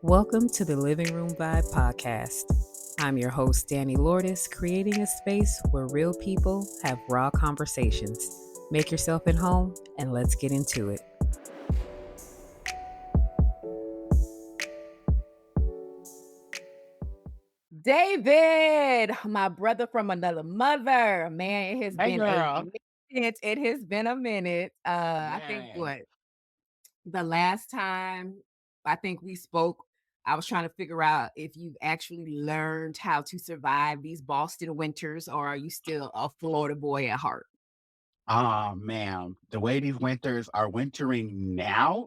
Welcome to the Living Room Vibe podcast. I'm your host, Danny Lourdes, creating a space where real people have raw conversations. Make yourself at home and let's get into it. David, my brother from another mother. Man, it has Hey been a girl. minute. It has been a minute. I think Man. the last time I think we spoke, I was trying to figure out if you've actually learned how to survive these Boston winters, or are you still a Florida boy at heart? Oh man, the way these winters are wintering now,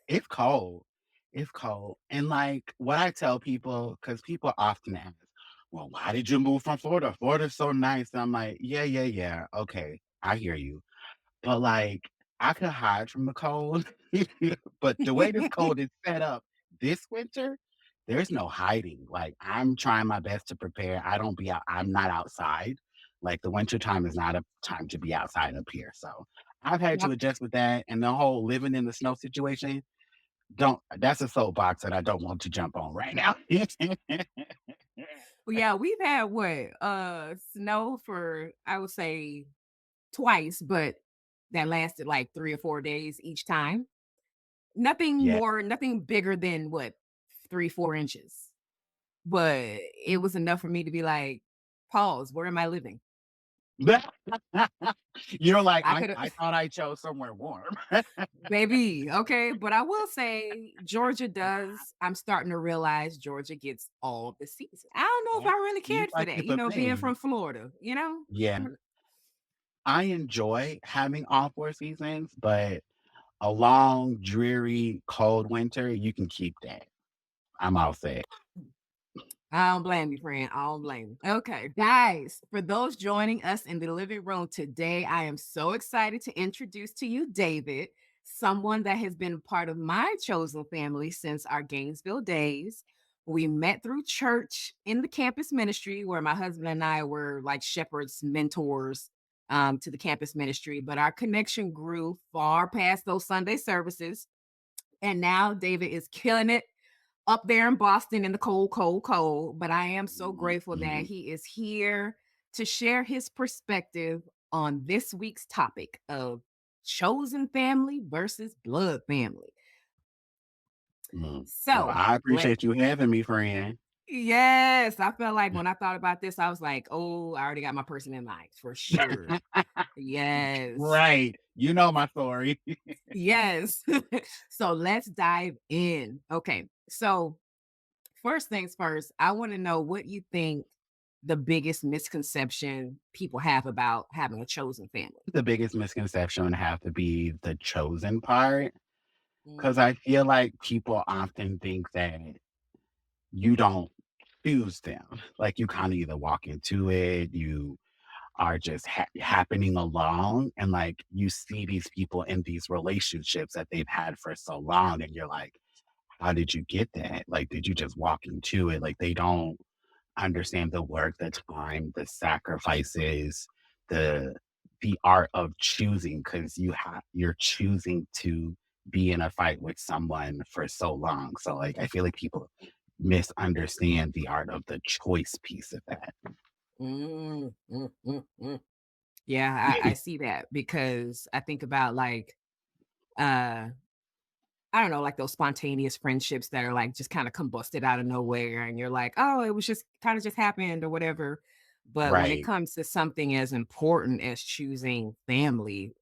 it's cold. It's cold. And like what I tell people, because people often ask, well, why did you move from Florida? Florida's so nice. And I'm like, yeah. Okay, I hear you. But like I could hide from the cold. But the way this cold is set up this winter, there's no hiding. Like I'm trying my best to prepare. I don't be out, I'm not outside. Like the winter time is not a time to be outside up here. So I've had to Yep. adjust with that. And the whole living in the snow situation, don't that's a soapbox that I don't want to jump on right now. Well, yeah, we've had snow for I would say twice, but that lasted like 3 or 4 days each time. Yeah. Nothing bigger than 3, 4 inches. But it was enough for me to be like, pause, where am I living? You're like, I could I thought I chose somewhere warm. Maybe, okay, but I will say Georgia does I'm starting to realize Georgia gets all the seasons. I don't know if Yeah, I really seems cared for like that, it's a being from thing. Florida, you know? Yeah. I enjoy having all 4 seasons, but a long, dreary, cold winter, you can keep that. I'm all set. I don't blame you, friend. I don't blame you. Okay, guys, for those joining us in the living room today, I am so excited to introduce to you David, someone that has been part of my chosen family since our Gainesville days. We met through church in the campus ministry where my husband and I were like shepherds, mentors to the campus ministry, but our connection grew far past those Sunday services. And now David is killing it up there in Boston in the cold, cold, cold. But I am so grateful that Mhm. he is here to share his perspective on this week's topic of chosen family versus blood family. Well, So, I let appreciate you having me, friend. yes, I felt like when I thought about this, I was like, oh, I already got my person in mind for sure. Yes. Right. You know my story. Yes. So let's dive in. Okay. So first things first, I want to know what you think the biggest misconception people have about having a chosen family. The biggest misconception would have to be the chosen part, because Mm. I feel like people often think that you don't choose them. Like, you kinda either walk into it, you are just happening along, and like you see these people in these relationships that they've had for so long, and you're like, how did you get that? Like, did you just walk into it? Like, they don't understand the work, the time, the sacrifices, the art of choosing, because you're choosing to be in a fight with someone for so long. So like I feel like people misunderstand the art of the choice piece of that. Mm, mm, mm, mm. Yeah, I see that because I think about uh I don't know, like those spontaneous friendships that are like just kind of combusted out of nowhere and you're like, oh, it was just kind of just happened or whatever. But when it Right. comes to something as important as choosing family,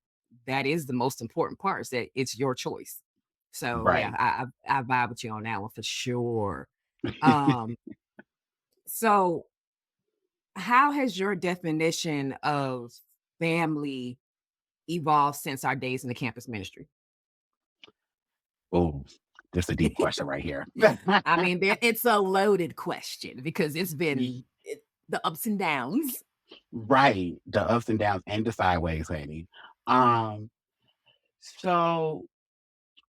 that is the most important part, is that it's your choice. So yeah, Right. I vibe with you on that one for sure. Um, so how has your definition of family evolved since our days in the campus ministry? Oh, this a deep question right here. I mean, it's a loaded question because it's Ye- been the ups and downs. right. The ups and downs and the sideways, honey. Um, so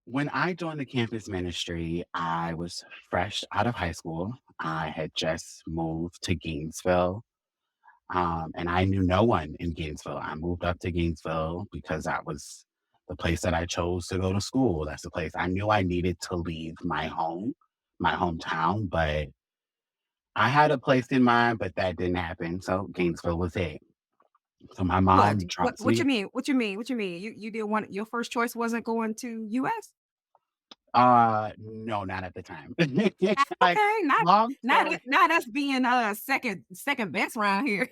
when I joined the campus ministry, I was fresh out of high school. I had just moved to Gainesville, and I knew no one in Gainesville. I moved up to Gainesville because that was the place that I chose to go to school. That's the place I knew I needed to leave my home my hometown, but I had a place in mind, but that didn't happen. So Gainesville was it. So my Well, mom d what drops what you me. mean? What you mean? What you mean? You didn't want your first choice wasn't going to US? No, not at the time. Ah, Like, okay, long story not us being, second best around here.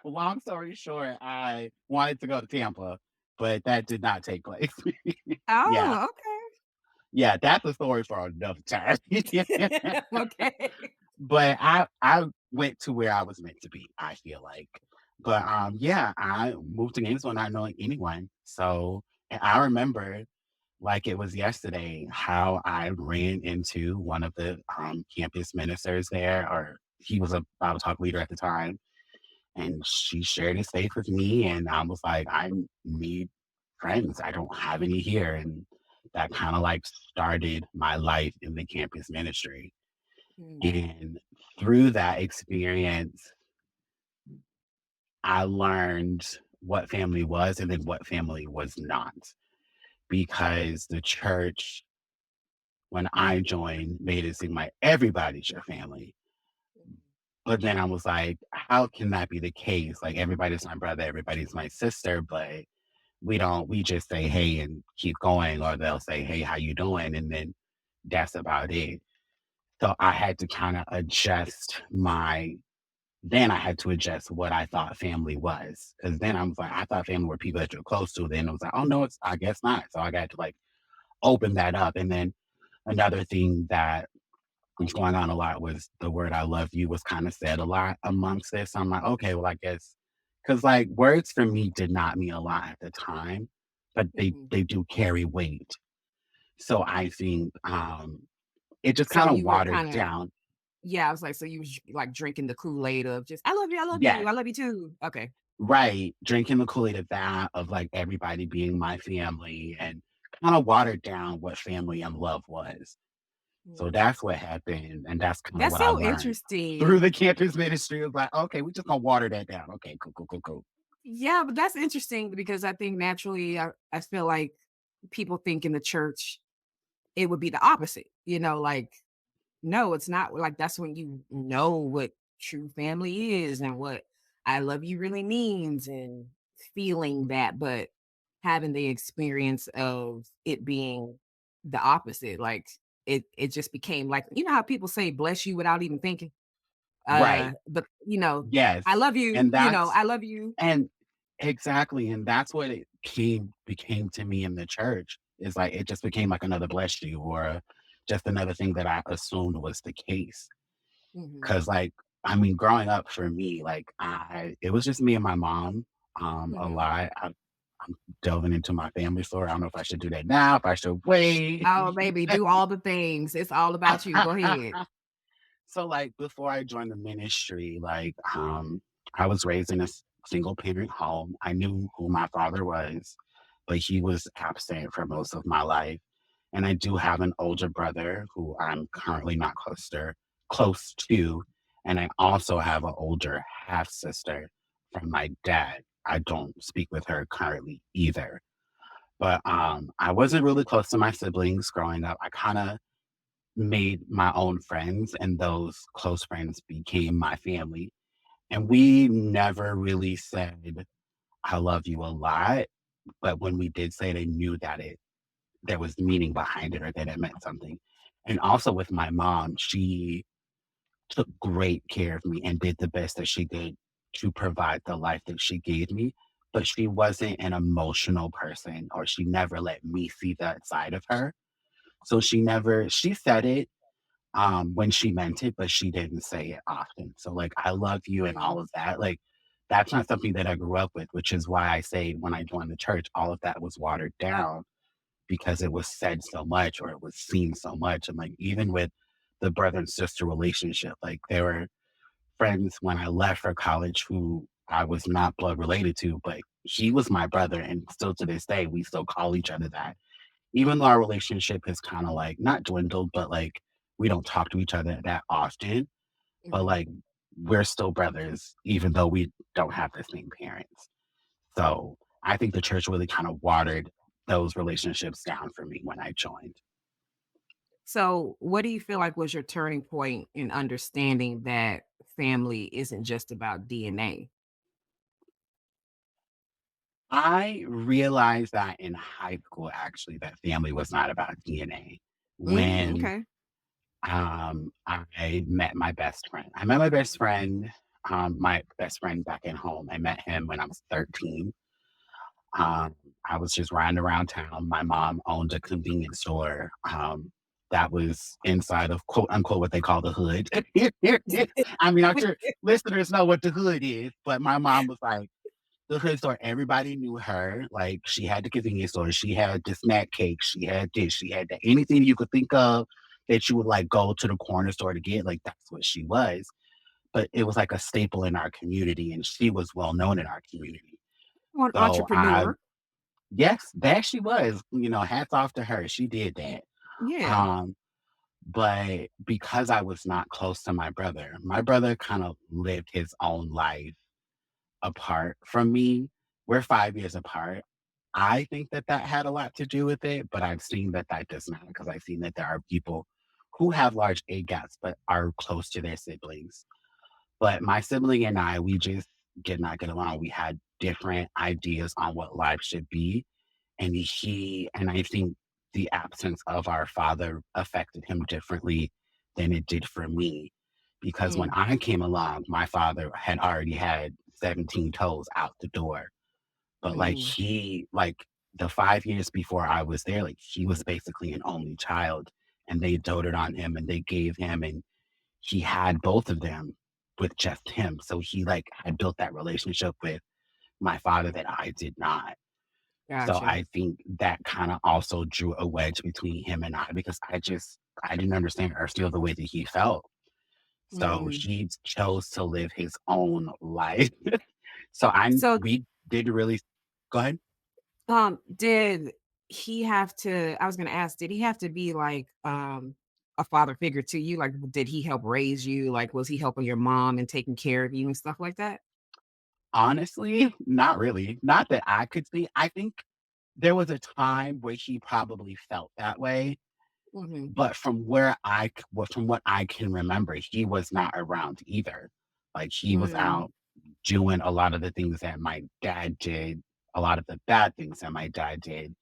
long story short, I wanted to go to Tampa, but that did not take place. Yeah. Oh, okay. Yeah, that's a story for another time. Okay. But I went to where I was meant to be, I feel like. But, yeah, I moved to Gainesville not knowing anyone. So and I remember like it was yesterday how I ran into one of the, campus ministers there, or he was a Bible talk leader at the time, and she shared his faith with me, and I was like, "I need friends. I don't have any here," and that kinda, like, started my life in the campus ministry. Mm, And through that experience, I learned what family was and then what family was not, because the church, when I joined, made it seem like everybody's your family. mm, But then I was like, how can that be the case? Like, everybody's my brother, everybody's my sister, but we just say hey and keep going, or they'll say, "Hey, how you doing?" And then that's about it. So I had to kind of adjust my then I had to adjust what I thought family was. Cause then I was like, I thought family were people that you're close to. Then it was like, oh no, it's I guess not. So I got to like open that up. And then another thing that was going on a lot was the word I love you was kind of said a lot amongst this. I'm like, okay, well, I guess because like words for me did not mean a lot at the time, but mhm. they do carry weight. So I think it just So kind of you were watered kinda down. yeah, I was like, so you was, like, drinking the Kool-Aid of just, Yes, I love you too." Okay. right. Drinking the Kool-Aid of that, of like everybody being my family, and kind of watered down what family and love was. So Mm. that's what happened, and that's kinda That's what I so learned through interesting. the campus ministry. It was like, "Okay, we just gonna water that down. Okay, cool, cool, cool, cool." Yeah, but that's interesting because I think naturally I feel like people think in the church it would be the opposite, like no, it's not like that's when you know what true family is and what I love you really means and feeling that, but having the experience of it being the opposite, like it just became like, how people say bless you without even thinking. Right. But Yes. I love you, And that's I love you. and exactly, and that's what it became to me in the church, is like, it just became like another bless you, or just another thing that I assumed was the case. Mhm, 'Cause, like, I mean, growing up for me, like, I it was just me and my mom, a mhm. lot. I'm delving into my family story. I don't know if I should do that now, if I should wait. Oh, baby, do all the things. It's all about you. Go ahead. So, like, before I joined the ministry, like, I was raised in a single parent home. I knew who my father was, but he was absent for most of my life. And I do have an older brother who I'm currently not close to. And I also have an older half sister from my dad. I don't speak with her currently either. But I wasn't really close to my siblings growing up. I kind of made my own friends, and those close friends became my family. And we never really said, I love you a lot. But when we did say it, I knew that there was meaning behind it, or that it meant something. And also with my mom, she took great care of me and did the best that she could to provide the life that she gave me. But she wasn't an emotional person, or she never let me see that side of her. So she said it, when she meant it, but she didn't say it often. So, like, I love you and Mhm, all of that, like, that's not something that I grew up with, which is why I say when I joined the church, all of that was watered down because it was said so much, or it was seen so much. And like, even with the brother and sister relationship, like, there were friends when I left for college who I was not blood related to, but he was my brother. And still to this day, we still call each other that, even though our relationship has kind of like not dwindled, but like we don't talk to each other that often, but mhm. like we're still brothers, even though we don't have the same parents. So I think the church really kind of watered those relationships down for me when I joined. So, what do you feel like was your turning point in understanding that family isn't just about DNA? I realized that in high school, actually, that family was not about DNA. Mm, When okay. I met my best friend. I met my best friend back at home. I met him when I was 13. Um, I was just riding around town. My mom owned a convenience store that was inside of quote unquote what they call the hood. I mean, I'm sure listeners know what the hood is, but my mom was like, the hood store, everybody knew her. Like she had the convenience store, she had the snack cake, she had this, she had that. Anything you could think of that you would like go to the corner store to get, like that's what she was. But it was like a staple in our community, and she was well known in our community. An So I, entrepreneur. yes, that she was. Hats off to her. She did that. Yeah. Um, but because I was not close to my brother kind of lived his own life apart from me. We're 5 years apart. I think that that had a lot to do with it, but I've seen that that does not because I've seen that there are people who have large age gaps but are close to their siblings. But my sibling and I, we just did not get along. We had different ideas on what life should be. And I think the absence of our father affected him differently than it did for me. Because when Mm, I came along, my father had already had 17 toes out the door, but, mm, the 5 years before I was there, like, he was basically an only child, and they doted on him, and they gave him and he had both of them with just him, so he, like, had built that relationship with my father that I did not. So gotcha. I think that kinda also drew a wedge between him and I because I didn't understand or feel the way that he felt. So Mm. he chose to live his own life. So So, we didn't really go ahead. did he have to I was gonna ask, did he have to be like, a father figure to you? Like, did he help raise you? Like, was he helping your mom and taking care of you and stuff like that? Honestly, not really. Not that I could see. I think there was a time where he probably felt that way, Mhm. but from what I can remember, he was not around either. Like, he was Mm, out doing a lot of the things that my dad did, a lot of the bad things that my dad did,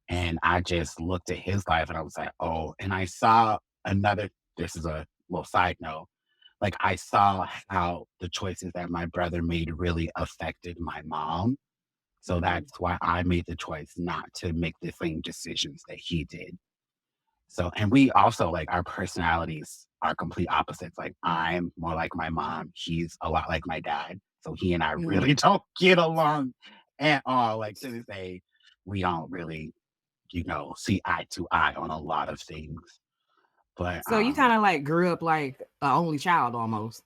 and I just looked at his life and I was like, "Oh," and I saw another this is a little side note, like, I saw how the choices that my brother made really affected my mom, so mhm. that's why I made the choice not to make the same decisions that he did. So and we also, like, our personalities are complete opposites, like, I'm more like my mom, he's a lot like my dad, so he and I really Mm. don't get along at all, like, to this day, we don't really, see eye to eye on a lot of things, but, So you kinda, like, grew up like a only child almost.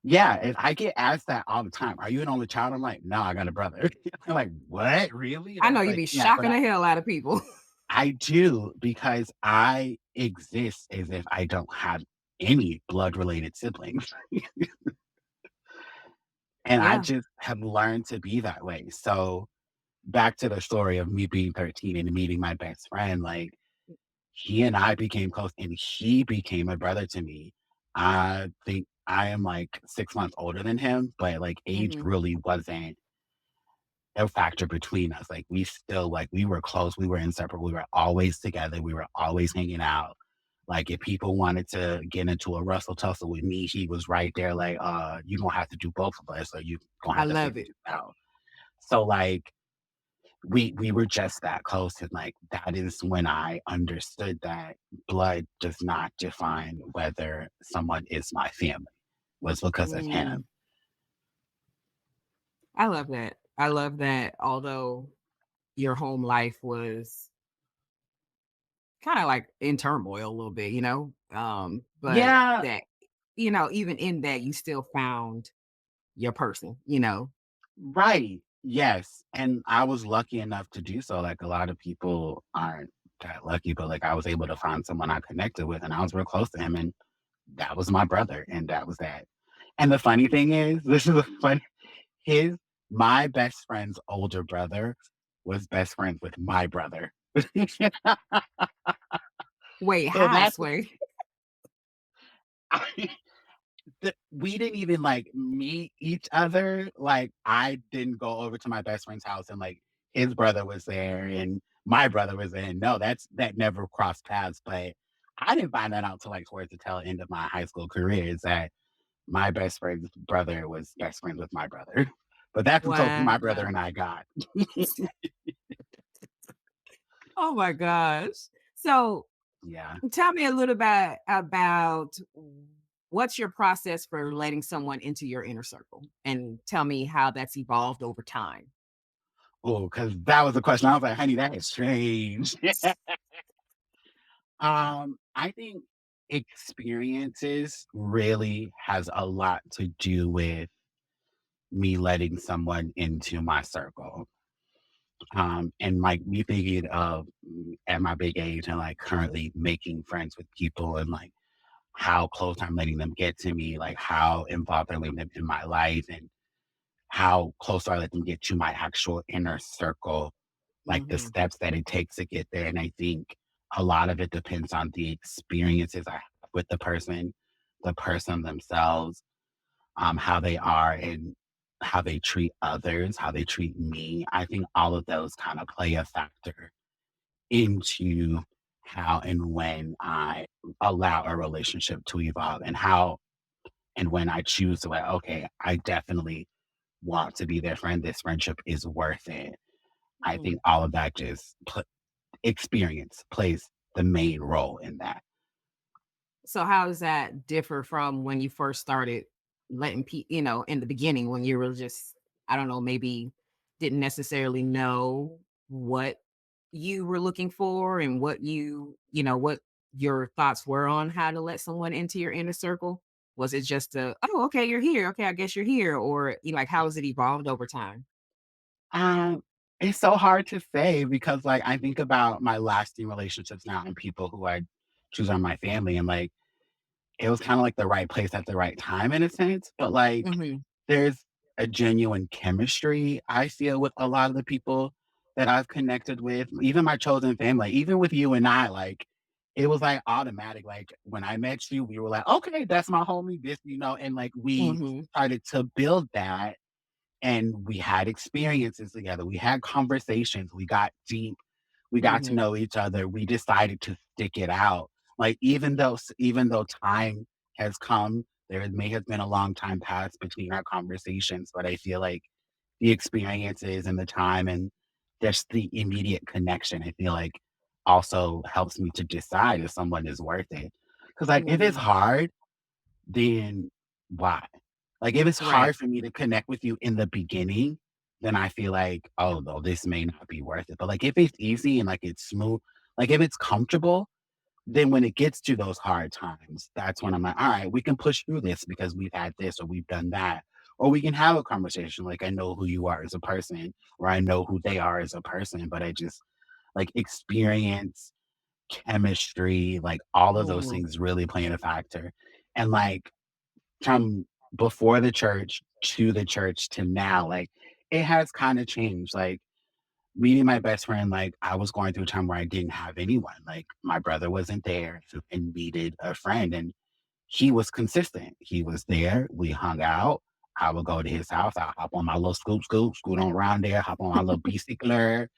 yeah, and I get asked that all the time, "Are you an only child?" I'm like, "No, I got a brother." They're like, "What? Really?" And I I know was you like, be "Yeah," but shocking the hell out of people. I do because I exist as if I don't have any blood-related siblings, and I Yeah. just have learned to be that way. So, back to the story of me being 13 and meeting my best friend, like, he and I became close, and he became a brother to me. I think I am, like, 6 months older than him, but, like, age Mhm. really wasn't a factor between us. Like, we still we were close, we were inseparable, we were always together, we were always hanging out. Like, if people wanted to get into a Russell tussle with me, he was right there, like, you gonna have to do both of us, or you gonna I have to love figure it. this out. So, like, we were just that close, and like that is when I understood that blood does not define whether someone is my family was because of Mm. him. I love that. I love that although your home life was kinda like in turmoil a little bit, but Yeah, that, even in that, you still found your person, right. Yes. And I was lucky enough to do so. Like a lot of people aren't that lucky, but like I was able to find someone I connected with and I was real close to him and that was my brother and that was that. And the funny thing is, this is a fun his my best friend's older brother was best friends with my brother. Wait, So how, that's Sway? we didn't even, like, meet each other, like, I didn't go over to my best friend's house and, like, his brother was there and my brother was there, no, that never crossed paths, but I didn't find that out till, like, towards the tail end of my high school career is that my best friend's brother was best friends with my brother, but that's the closest my brother Wow. and I got. Oh my gosh. So Yeah. tell me a little bit about what's your process for letting someone into your inner circle and tell me how that's evolved over time. Oh, because that was the question, I was like, "Honey, that is strange." I think experiences really has a lot to do with me letting someone into my circle. And like me thinking of at my big age and like currently making friends with people and like how close I'm letting them get to me, like how involved I'm letting them in my life and how close I let them get to my actual inner circle, like the Mhm, steps that it takes to get there. And I think a lot of it depends on the experiences I have with the person themselves, how they are and how they treat others, how they treat me. I think all of those kind of play a factor into how and when I allow a relationship to evolve and how and when I choose to, like, okay, I definitely want to be their friend. This friendship is worth it. I think mhm. all of that just experience plays the main role in that. So how does that differ from when you first started letting in the beginning when you were just, I don't know, maybe didn't necessarily know what you were looking for and what your thoughts were on how to let someone into your inner circle? Was it just oh, okay, you're here. Okay, I guess you're here. Or like, how has it evolved over time? Um, it's so hard to say because, like, I think about my lasting relationships now and people who I choose are my family, and like, it was kind of like the right place at the right time in a sense. But like, Hmm. there's a genuine chemistry I feel with a lot of the people that I've connected with, even my chosen family, even with you and I. Like, it was like automatic. Like when I met you, we were like, okay, that's my homie. And like we Hmm. started to build that and we had experiences together. We had conversations. We got deep. We got to Hmm. know each other. We decided to stick it out. Like even though time has come, there may have been a long time passed between our conversations, but I feel like the experiences and the time and just the immediate connection, I feel like also helps me to decide if someone is worth it. Because like if it's Hmm. hard, then why? Like, if it's Right. hard for me to connect with you in the beginning, then I feel like, "Oh, no, this may not be worth it." But, like, if it's easy and, like, it's smooth, like, if it's comfortable, then when it gets to those hard times, that's when I'm like, "Alright, we can push through this because we've had this or we've done that." Or we can have a conversation, like, I know who you are as a person, or I know who they are as a person, but I just like, experience, chemistry, like, all of those Hmm. things really playing a factor. And, like, from before the church to the church to now, like, it has kinda changed, like, meeting my best friend, like, I was going through a time where I didn't have anyone, like, my brother wasn't there and needed a friend, and he was consistent. He was there, we hung out, I would go to his house, I'll hop on my little scoot on around there, hop on my little bicycler,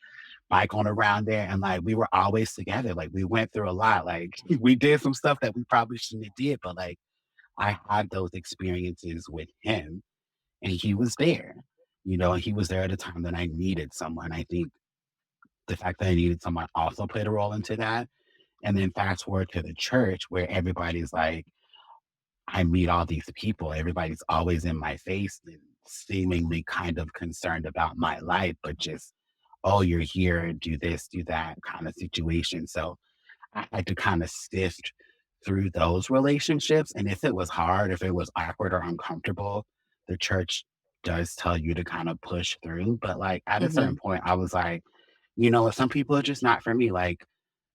bike on around there, and, like, we were always together, like, we went through a lot, like, we did some stuff that we probably shouldn't have did, but, like, I had those experiences with him and he was there, and he was there at a time that I needed someone. I think the fact that I needed someone also played a role into that. And then fast forward to the church where everybody's like, I meet all these people. Everybody's always in my face and seemingly kind of concerned about my life, but just, oh, you're here, do this, do that kind of situation. So I had to kind of sift through those relationships. And if it was hard, if it was awkward or uncomfortable, the church does tell you to kind of push through. But like at a certain Hmm. point, I was like, some people are just not for me. Like,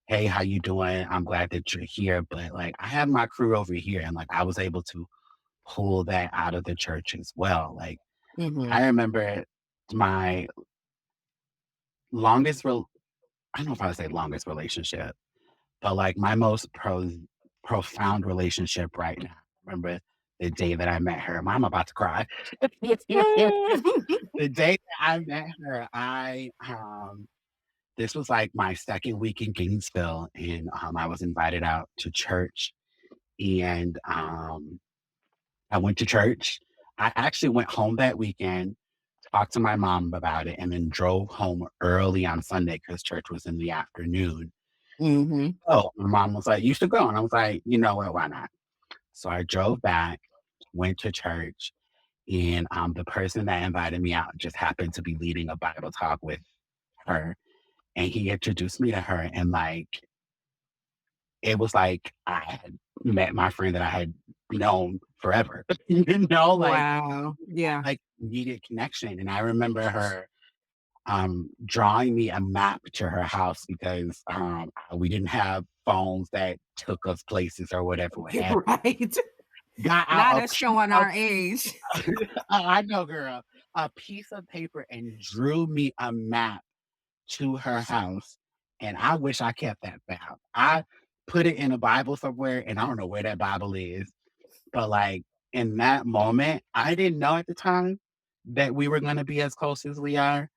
hey, how you doing? I'm glad that you're here. But like I have my crew over here. And like I was able to pull that out of the church as well. Like Hmm. I remember my longest I don't know if I would say longest relationship, But, like, my most profound relationship right now, remember the day that I met her, I'm about to cry. The day that I met her, this was, like, my 2nd week in Gainesville, and, I was invited out to church, and, I went to church. I actually went home that weekend, talked to my mom about it, and then drove home early on Sunday because church was in the afternoon. Mhm. Oh, my mom was like, "You should go," and I was like, "You know what? Why not?" So I drove back, went to church, and, the person that invited me out just happened to be leading a Bible talk with her, and he introduced me to her, and, like, it was like I had met my friend that I had known forever, like Wow. Yeah. like, immediate connection, and I remember her, drawing me a map to her house because, we didn't have phones that took us places or whatever, what have Right. got out Not a us piece showing of our age. I know, girl, a piece of paper and drew me a map to her house, and I wish I kept that map. I put it in a Bible somewhere, and I don't know where that Bible is, but, like, in that moment, I didn't know at the time that we were gonna be as close as we are,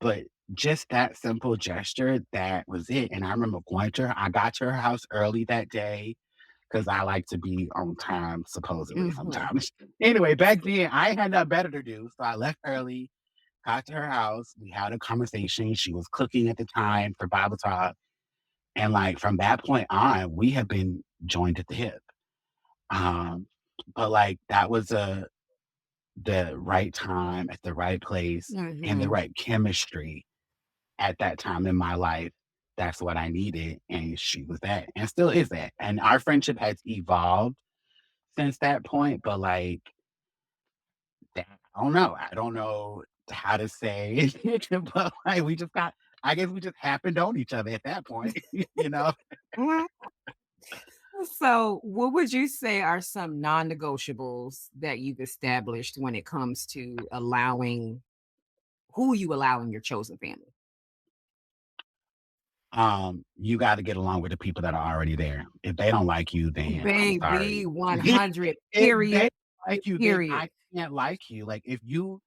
but just that simple gesture, that was it, and I remember going to her I got to her house early that day because I like to be on time, supposedly Mhm. sometimes. Anyway, back then, I had nothing better to do, so I left early, got to her house, we had a conversation, she was cooking at the time for Bible talk, and, like, from that point on, we have been joined at the hip. Um, but, like, that was, the right time at the right place and the Mhm. right chemistry at that time in my life. That's what I needed, and she was that, and still is that, and our friendship has evolved since that point, but, like, that I don't know how to say it, but, like, we just got I guess we just happened on each other at that point, you know? Mhm. So, what would you say are some non-negotiables that you've established when it comes to allowing who you allow in your chosen family? You gotta get along with the people that are already there. If they don't like you, then I'm Baby, sorry. 100, If they period, like you, then period. I can't like you. Like, if you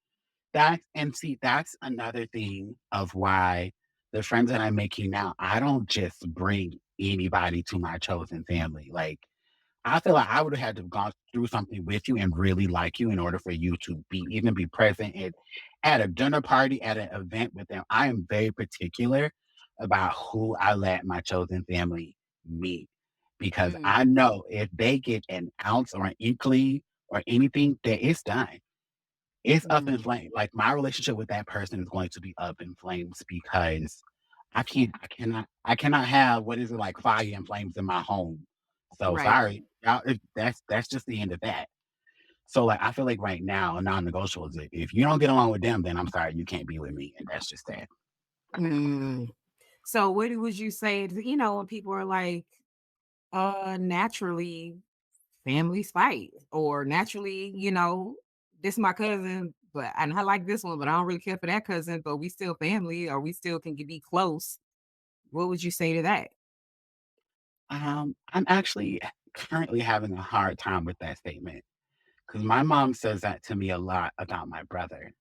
that and see, that's another thing of why the friends that I'm making now, I don't just bring anybody to my chosen family. Like, I feel like I would have had to have gone through something with you and really like you in order for you to be present at a dinner party, at an event with them. I am very particular about who I let my chosen family meet because I Mm, know if they get an ounce or an inkling or anything, that it's done. It's up in mm, flames. Like, my relationship with that person is going to be up in flames because I cannot have, what is it, like, fire and flames in my home. So, right. sorry, y'all, that's just the end of that. So, like, I feel like right now, a non-negotiable is if you don't get along with them, then I'm sorry, you can't be with me, and that's just that. Mm. So, what would you say to, when people are like, naturally families fight, or naturally, this my cousin, but and I like this one, but I don't really care for that cousin, but we still family, or we still can be close. What would you say to that? I'm actually currently having a hard time with that statement because my mom says that to me a lot about my brother.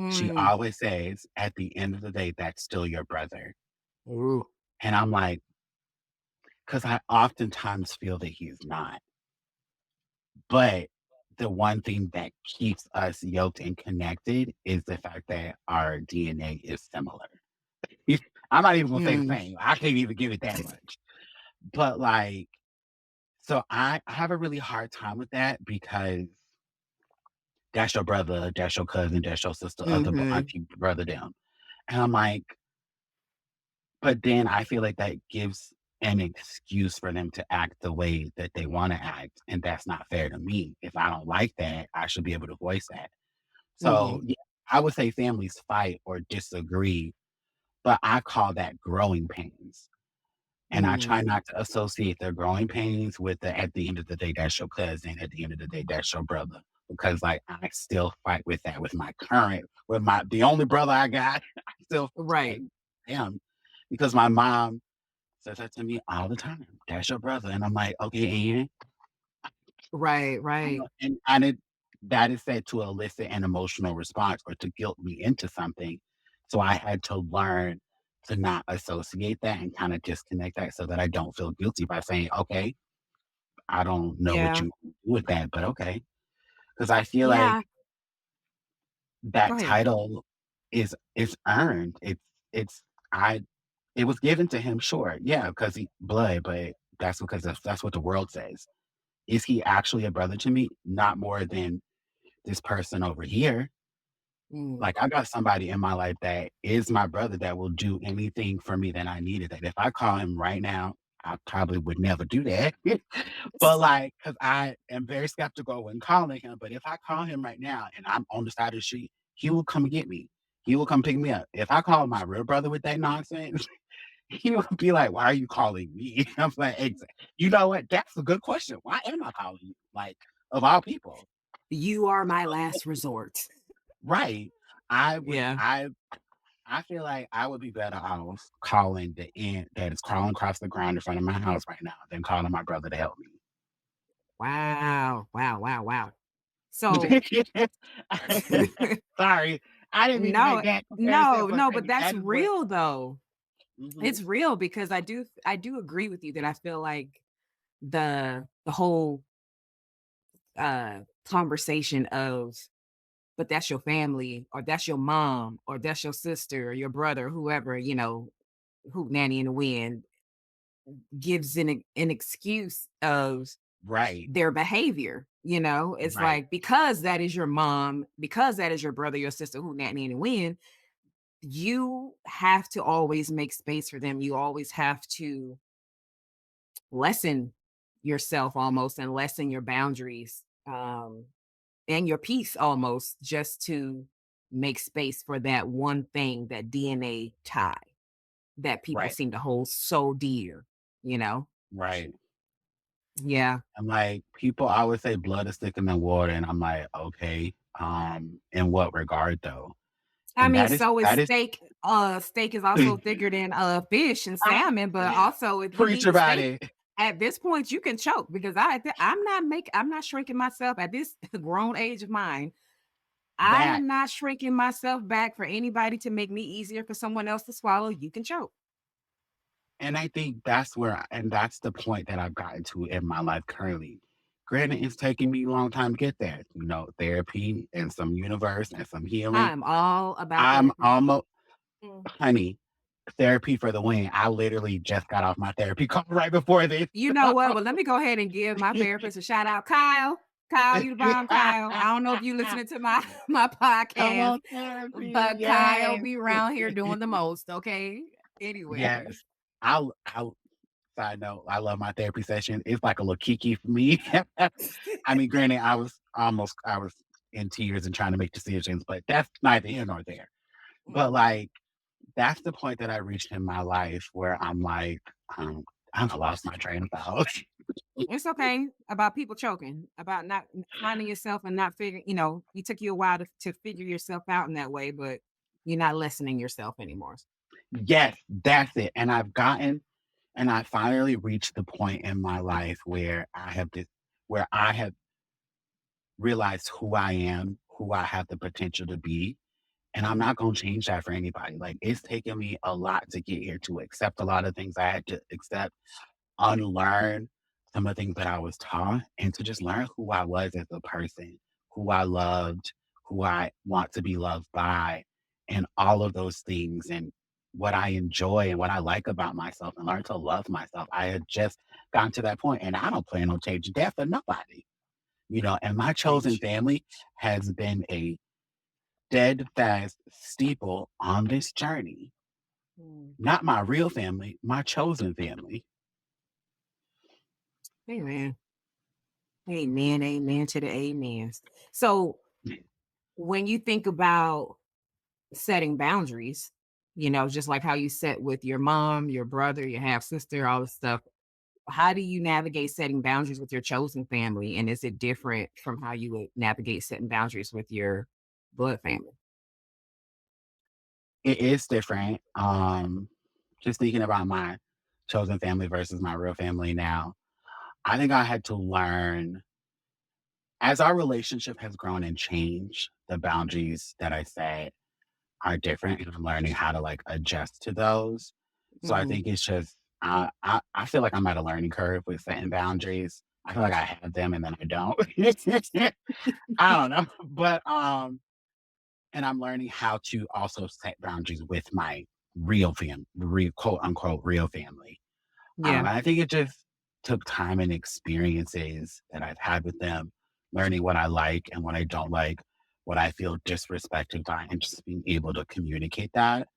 She Mm. always says, "At the end of the day, that's still your brother." Ooh. And I'm like, because I oftentimes feel that he's not. But the one thing that keeps us yoked and connected is the fact that our DNA is similar. I'm not even gonna say the Mm. same. I can't even give it that much. But like, so I have a really hard time with that because that's your brother, that's your cousin, that's your sister, other Mhm. auntie, brother, them. And I'm like, but then I feel like that gives an excuse for them to act the way that they want to act, and that's not fair to me. If I don't like that, I should be able to voice that. So, Mhm. yeah, I would say families fight or disagree, but I call that growing pains. And I try Mm. not to associate their growing pains with at the end of the day, that's your cousin. At the end of the day, that's your brother. Because like I still fight with that with the only brother I got, I still fight Right. him because my mom says that to me all the time. "That's your brother." And I'm like, "Okay, and?" Right, I right. know, and it that is said to elicit an emotional response or to guilt me into something. So I had to learn to not associate that and kinda disconnect that so that I don't feel guilty by saying, "Okay, I don't know what Yeah. you do with that, but okay." Because I feel like Yeah. Go that ahead. title is earned. It's I it was given to him, sure, yeah, because he blood, but that's because that's what the world says. Is he actually a brother to me? Not more than this person over here. Mm. Like, I got somebody in my life that is my brother that will do anything for me that I needed, that if I call him right now, I probably would never do that. But, like, because I am very skeptical when calling him, but if I call him right now and I'm on the side of the street, he will come and get me. He will come pick me up. If I call my real brother with that nonsense, he will be like, "Why are you calling me?" I'm like, You know what? That's a good question. Why am I calling you? Like, of all people. You are my last resort. Right. I would Yeah. I feel like I would be better off calling the ant that is crawling across the ground in front of my house right now than calling my brother to help me. Wow. Wow, wow, wow. So Sorry, I didn't mean to make no, that comparison, no, but no, but baby, that's that is what. real though. Mhm. It's real because I do agree with you that I feel like the whole conversation of but that's your family or that's your mom or that's your sister or your brother, whoever, hoot nanny in the wind gives an excuse of Right, their behavior. It's right, like because that is your mom, because that is your brother, your sister, who nanny in the wind, you have to always make space for them. You always have to lessen yourself almost and lessen your boundaries and your peace almost just to make space for that one thing, that DNA tie that people right, seem to hold so dear, you know? right. Yeah. I'm like, people always say blood is thicker than water, and I'm like, "Okay, in what regard, though?" I And mean, that is so is that is steak. Steak is also thicker than fish and I salmon, but also if you preach eat about steak, it. at this point you can choke because I'm not shrinking myself at this grown age of mine. I That am not shrinking myself back for anybody to make me easier for someone else to swallow. You can choke. And I think that's the point that I've gotten to in my life currently. Granted, it's taking me a long time to get there, therapy and some universe and some healing. I'm all about I'm therapy. almost Mm. honey, therapy for the win. I literally just got off my therapy call right before this. You know what? Well, let me go ahead and give my therapist a shout out. Kyle. Kyle, you the bomb, Kyle. I don't know if you listening to my my Come podcast, on, therapy. but Kyle Yes. be around here doing the most. Okay. Yes. Anyways. I'll side note, I love my therapy session. It's like a little kiki for me. I mean, granted, I was in tears and trying to make decisions, but that's neither here nor there. But Mm. like that's the point that I reached in my life where I'm like, um, I've lost my train of thought. It's okay about people choking, about not finding yourself and not figuring, you took you a while to figure yourself out in that way, but you're not lessening yourself anymore. Yes, that's it. And I finally reached the point in my life where I have realized who I am, who I have the potential to be. And I'm Mm. not gonna change that for anybody. Like it's taken me a lot to get here to accept a lot of things I had to accept, unlearn some of the things that I was taught, and to just learn who I was as a person, who I loved, who I want to be loved by, and all of those things, and what I enjoy and what I like about myself, and learn to love myself. I had just gotten to that point, and I don't plan on changing that for nobody. And my chosen Preach. family has been a steadfast steeple on this journey. Mm. Not my real family, my chosen family. Amen. Amen. Amen to the amens. So when you think about setting boundaries, just like how you set with your mom, your brother, your half sister, all this stuff. How do you navigate setting boundaries with your chosen family? And is it different from how you would navigate setting boundaries with your blood family? It is different. Just thinking about my chosen family versus my real family now, I think I had to learn as our relationship has grown and changed, the boundaries that I set are different, and I'm learning how to like adjust to those. So I Mhm. think it's just I feel like I'm at a learning curve with setting boundaries. I feel like I have them and then I don't. I don't know. But and I'm learning how to also set boundaries with my real real quote unquote real family. Yeah. And I think it just took time and experiences that I've had with them, learning what I like and what I don't like, what I feel disrespected by, and just being able to communicate that.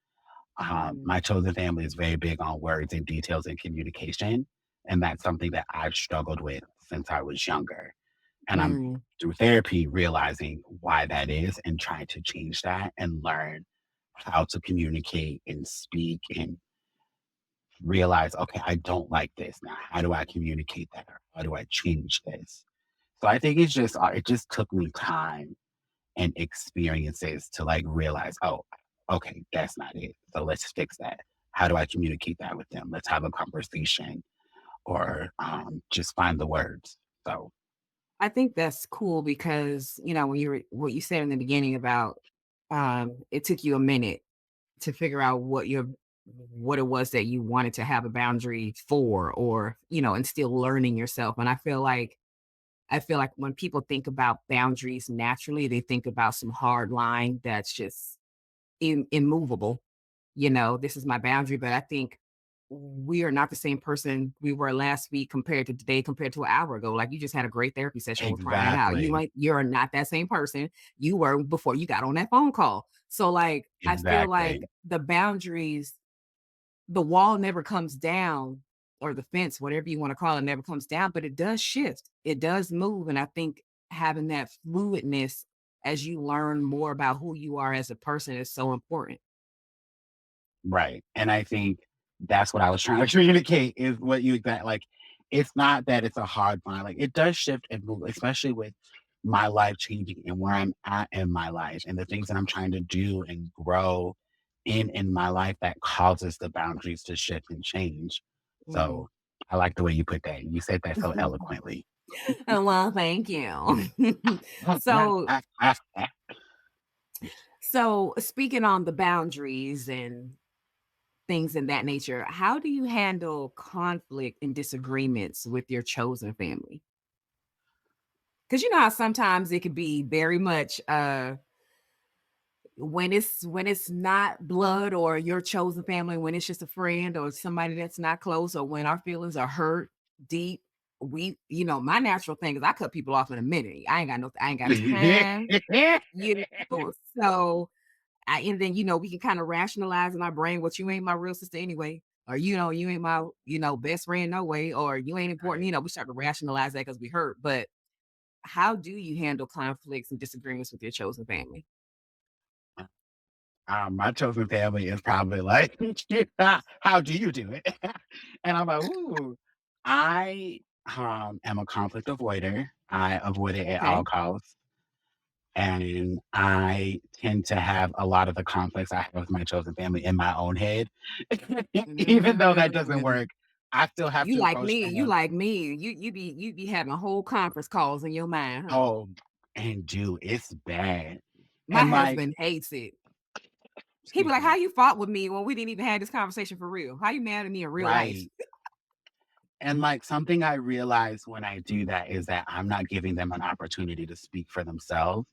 Mhm. My chosen family is very big on words and details and communication. And that's something that I've struggled with since I was younger. And I'm Mm. through therapy realizing why that is and trying to change that and learn how to communicate and speak and realize, okay, I don't like this now. How do I communicate that? Or how do I change this? So I think it just took me time and experiences to like realize, oh, okay, that's not it. So let's fix that. How do I communicate that with them? Let's have a conversation or just find the words. So I think that's cool because, when what you said in the beginning about, it took you a minute to figure out what it was that you wanted to have a boundary for, or, and still learning yourself. And I feel like when people think about boundaries naturally, they think about some hard line that's just immovable. This is my boundary, but I think we are not the same person we were last week compared to today, compared to an hour ago. Like, you just had a great therapy session. We're crying it out. exactly, You're not that same person you were before you got on that phone call. So, like, I feel like exactly, the boundaries, the wall never comes down, or the fence, whatever you want to call it, never comes down, but it does shift. It does move. And I think having that fluidness as you learn more about who you are as a person is so important. right. And I think that's what I was trying to communicate is what you exact like. It's not that it's a hard line. Like it does shift and move, especially with my life changing and where I'm at in my life and the things that I'm trying to do and grow in my life that causes the boundaries to shift and change. Mhm. So I like the way you put that. You said that so eloquently. Oh, well, thank you. So so speaking on the boundaries and things in that nature, how do you handle conflict and disagreements with your chosen family? Because you know how sometimes it could be very much when it's not blood or your chosen family, when it's just a friend or somebody that's not close, or when our feelings are hurt deep, my natural thing is I cut people off in a minute. I ain't got time, so and then we can kind of rationalize in our brain, what, you ain't my real sister anyway, or you ain't my best friend no way, or you ain't important. Right. We start to rationalize that because we hurt. But how do you handle conflicts and disagreements with your chosen family? My chosen family is probably like, how do you do it? And I'm like, ooh, I am a conflict avoider. I avoid it at all Okay. costs. And I tend to have a lot of the conflicts I have with my chosen family in my own head. Even though that doesn't Mm. work, I still have You to like approach me. You them. like me. You be having whole conference calls in your mind, huh? Oh, and dude, it's bad. My And like, husband hates it. He be excuse like, "How me, you fought with me when we didn't even have this conversation for real? How you mad at me in real life?" right. And, like, something I realize when I do that is that I'm not giving them an opportunity to speak for themselves,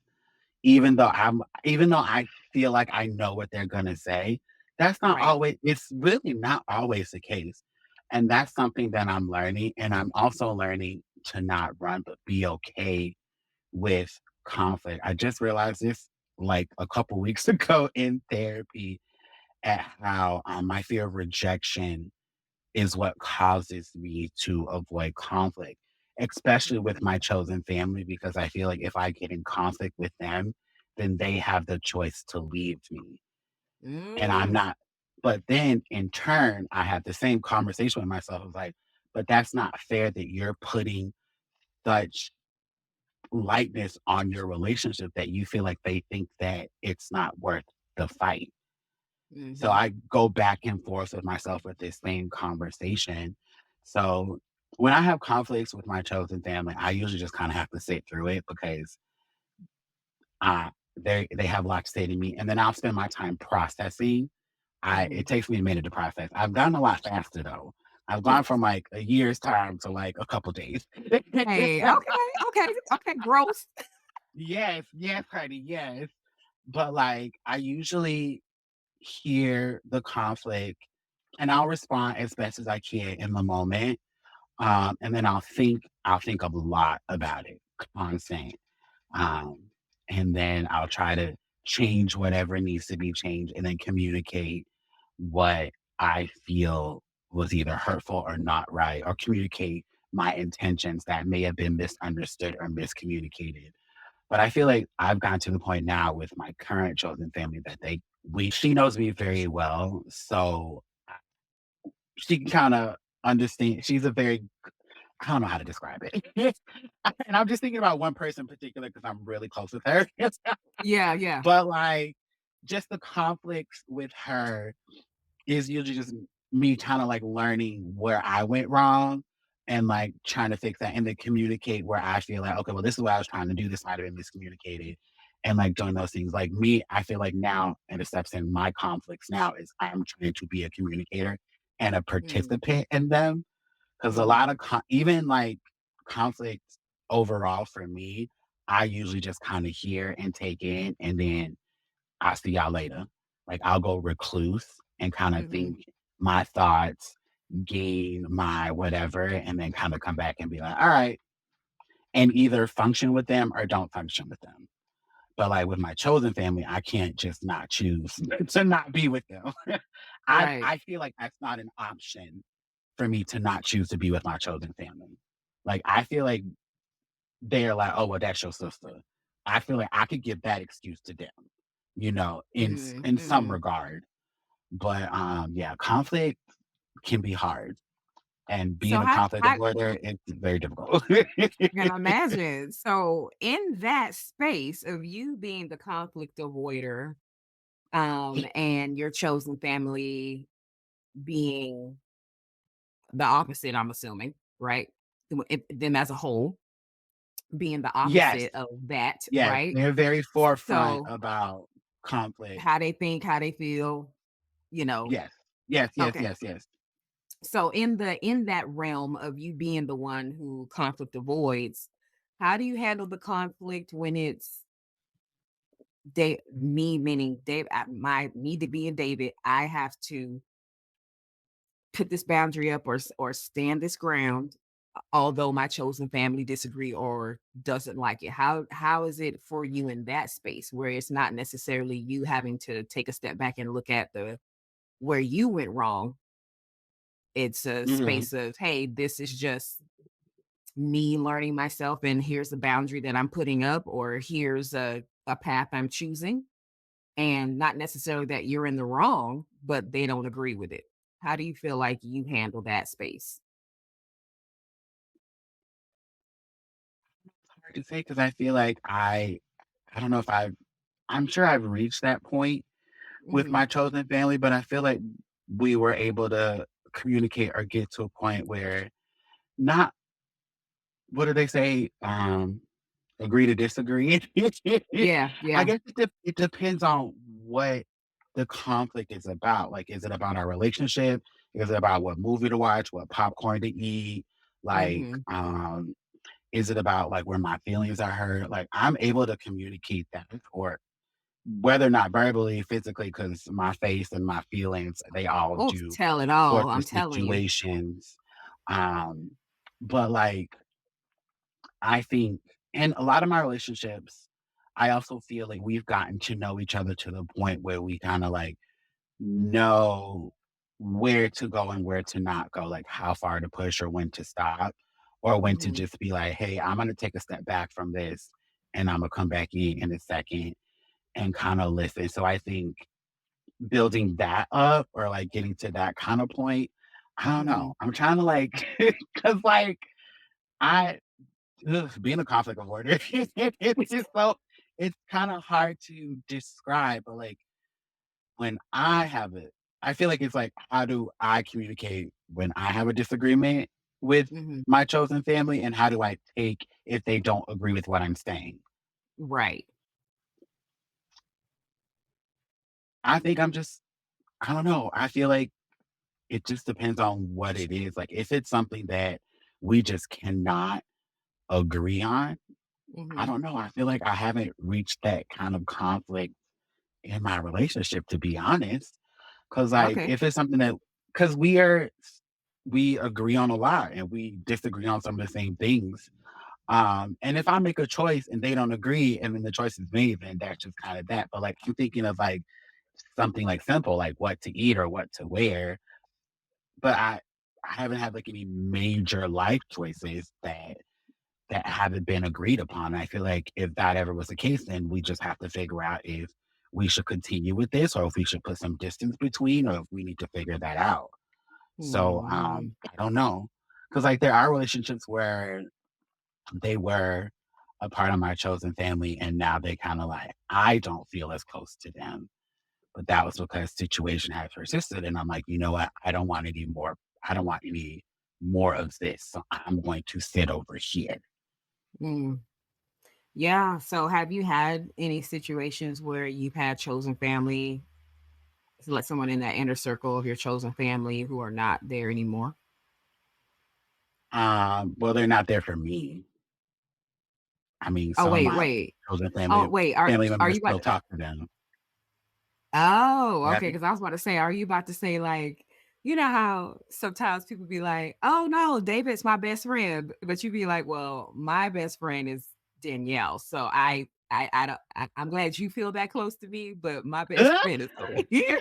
even though I feel like I know what they're gonna say, that's not Right. always it's really not always the case, and that's something that I'm learning, and I'm also learning to not run, but be okay with conflict. I just realized this, like, a couple weeks ago in therapy at how, my fear of rejection is what causes me to avoid conflict, especially with Mhm. my chosen family, because I feel like if I get in conflict with them, then they have the choice to leave me. And I'm Mm. not, but then in turn, I have the same conversation with myself. I was like, but that's not fair that you're putting such lightness on your relationship that you feel like they think that it's not worth the fight. So Mhm. I go back and forth with myself with this same conversation. So when I have conflicts with my chosen family, I usually just kind of have to sit through it because they have a lot to say to me, and then I'll spend my time processing. I Mhm. It takes me a minute to process. I've gotten a lot faster though. I've gone from like a year's time to like a couple days. Hey, okay, okay, okay, growth. Yes, yes, honey, yes. But like I usually hear the conflict and I'll respond as best as I can in the moment. And then I'll think a lot about it, constant. Um, and then I'll try to change whatever needs to be changed and then communicate what I feel was either hurtful or not right, or communicate my intentions that may have been misunderstood or miscommunicated. But I feel like I've gotten to the point now with my current chosen family that she knows me very well. So she can kind of understand. She's a very, I don't know how to describe it. And I'm just thinking about one person in particular because I'm really close with her. Yeah, yeah. But like just the conflicts with her is usually just me kinda, like, learning where I went wrong and, like, trying to fix that and then communicate where I feel like, "Okay, well, this is what I was trying to do. This might have been miscommunicated," and, like, doing those things. Like, me, I feel like now and the steps in my conflicts now is I'm trying to be a communicator and a Mhm, participant in them. Because a mhm, lot of even, like, conflicts overall for me, I usually just kinda hear and take in, and then I'll see y'all later. Like I'll go recluse and kind of mhm, think my thoughts, gain my whatever, and then kind of come back and be like, all right, and either function with them or don't function with them. But like with my chosen family, I can't just not choose to not be with them. right. I feel like that's not an option for me to not choose to be with my chosen family. Like I feel like they're like, oh well, that's your sister. I feel like I could give that excuse to them, Mhm, in some mhm. regard. But, yeah, conflict can be hard, and So being a conflict avoider, it's very difficult. I can imagine. So in that space of you being the conflict avoider, and your chosen family being the opposite, I'm assuming, right? Them as a whole being the Yes, opposite of that, yes, right? they're very forefront So about conflict. how they think, how they feel, you know. Yes. Yes, yes, Okay. yes, yes. So in that realm of you being the one who conflict avoids, how do you handle the conflict when it's me meaning Dave my need to be in David, I have to put this boundary up or stand this ground, although my chosen family disagree or doesn't like it. How is it for you in that space where it's not necessarily you having to take a step back and look at the where you went wrong? It's a Mhm. space of, hey, this is just me learning myself and here's the boundary that I'm putting up, or here's a path I'm choosing. And not necessarily that you're in the wrong, but they don't agree with it. How do you feel like you handle that space? It's hard to say because I feel like I don't know if I'm sure I've reached that point with Mhm. my chosen family, but I feel like we were able to communicate or get to a point where not what do they say? Agree to disagree. Yeah, I yeah. guess it depends on what the conflict is about. Like, is it about our relationship? Is it about what movie to watch, what popcorn to eat? Like, Mhm. is it about like where my feelings are hurt? Like, I'm able to communicate that, or whether or not verbally, physically, because my face and my feelings, they all Oh, do tell it for all. the I'm telling you. situations. Um, but like I think in a lot of my relationships, I also feel like we've gotten to know each other to the point where we kind of like know where to go and where to not go, like how far to push or when to stop, or when to Mhm. just be like, hey, I'm going to take a step back from this and I'm going to come back in a second and kind of listen. So I think building that up or like getting to that kind of point, I don't know. Mhm. I'm trying to like, because like, I being a conflict avoider, it's just so it's kinda hard to describe, but, like, when I have it, I feel like it's like, how do I communicate when I have a disagreement with Mhm. my chosen family, and how do I take if they don't agree with what I'm saying? Right. I think I don't know. I feel like it just depends on what it is. Like, if it's something that we just cannot agree on, I Mhm. don't know. I feel like I haven't reached that kind of conflict in my relationship, to be honest. Cause like, Okay. if it's something that, cause we agree on a lot and we disagree on some of the same things. And if I make a choice and they don't agree, and then the choice is made, then that's just kind of that. But like, I'm thinking of like something like simple, like what to eat or what to wear. But I haven't had like any major life choices that haven't been agreed upon. I feel like if that ever was the case, then we just have to figure out if we should continue with this, or if we should put some distance between, or if we need to figure that out. So Mhm. I don't know. Cause like there are relationships where they were a part of my chosen family, and now they kind of like I don't feel as close to them. But that was because situation had persisted, and I'm like, you know what? I don't want any more. I don't want any more of this. So I'm going to sit over here. Mm. Yeah. So have you had any situations where you've had chosen family, like someone in that inner circle of your chosen family who are not there anymore? Well, they're not there for me. I mean, Oh, some of wait, my wait. chosen Oh, wait. family Are members you about still talk to them. Oh, What okay, happened? because I was about to say, are you about to say, like, you know how sometimes people be like, "Oh, no, David's my best friend," but you be like, "Well, my best friend is Danielle, so I don't I'm glad you feel that close to me, but my best friend is over here."